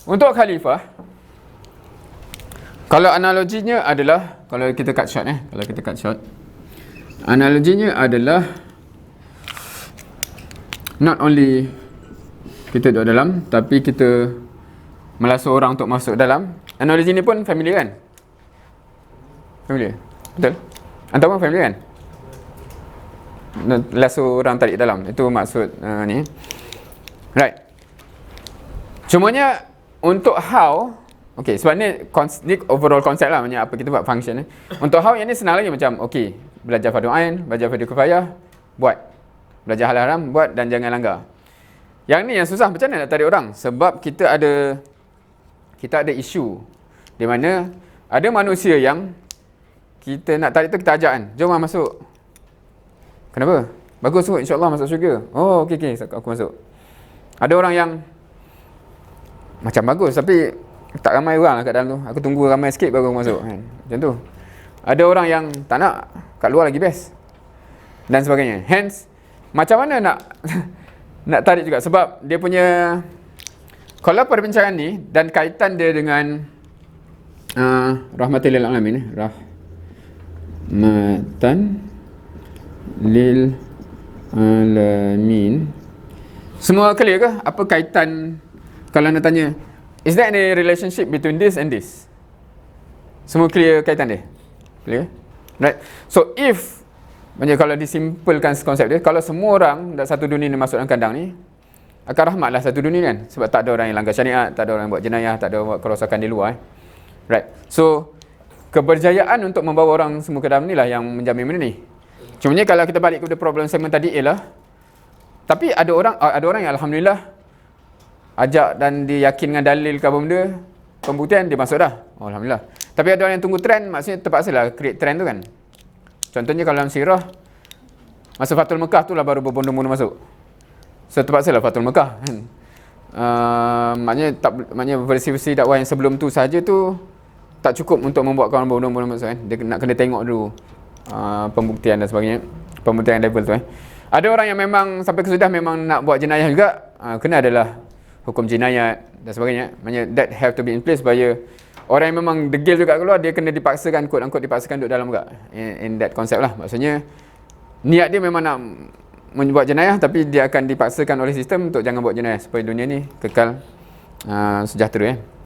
Untuk khalifah, kalau analoginya adalah, kalau kita cut short, analoginya adalah not only kita duduk dalam, tapi kita melasuk orang untuk masuk dalam. Analogi ni pun familiar kan? Familiar? Betul? Antar pun familiar kan? Lasu orang tarik dalam. Itu maksud ni. Right. Cumanya untuk how, okay, sebab ni overall konsep lah, maksudnya apa kita buat function ni. Untuk how yang ni senang lagi, macam okay, belajar fardu ain, belajar fardu kifayah, buat. Belajar halal haram, buat, dan jangan langgar. Yang ni yang susah, macam mana nak tarik orang? Sebab kita ada isu di mana ada manusia yang kita nak tarik tu, kita ajak kan, jom lah masuk. Kenapa? Bagus kot, insyaAllah masuk syurga. Oh, okey, aku masuk. Ada orang yang macam bagus, tapi tak ramai orang lah kat dalam tu. Aku tunggu ramai sikit baru aku masuk kan? Macam tu. Ada orang yang tak nak, kat luar lagi best, dan sebagainya. Hence, macam mana nak nak tarik juga, sebab dia punya, kalau perbincangan ni dan kaitan dia dengan rahmatan lil alamin, rahmatan lil alamin, semua clear ke? Apa kaitan, kalau nak tanya, is there any relationship between this and this? Semua clear kaitan dia? Clear? Right. So if, macam kalau disimpulkan konsep dia, kalau semua orang dalam satu dunia ni masuk dalam kandang ni, akan rahmatlah satu dunia kan, sebab tak ada orang yang langgar syariat, tak ada orang yang buat jenayah, tak ada orang buat kerosakan di luar. Right. So keberjayaan untuk membawa orang semua ke dalam ni lah yang menjamin benda ni. Cumanya kalau kita balik kepada problem segmen tadi ialah, tapi ada orang yang alhamdulillah ajak dan dia yakin dengan dalil ke apa benda, pembuktian dia masuk dah. Oh, alhamdulillah. Tapi ada orang yang tunggu trend, maksudnya terpaksalah create trend tu kan. Contohnya kalau dalam sirah, masa Fatul Mekah tu lah baru berbondong-bondong masuk. So terpaksalah Fatul Mekah kan. Maknanya versi-versi dakwah yang sebelum tu saja tu tak cukup untuk membuat kawan berbondong-bondong masuk kan. Dia nak kena tengok dulu pembuktian dan sebagainya, pembuktian level tu. Ada orang yang memang sampai kesudah memang nak buat jenayah juga, kena adalah hukum jinayat dan sebagainya. Maknanya that have to be in place supaya orang yang memang degil juga keluar, dia kena dipaksakan, quote-unquote dipaksakan duduk dalam juga. In that concept lah. Maksudnya niat dia memang nak membuat jenayah, tapi dia akan dipaksakan oleh sistem untuk jangan buat jenayah supaya dunia ni kekal sejahtera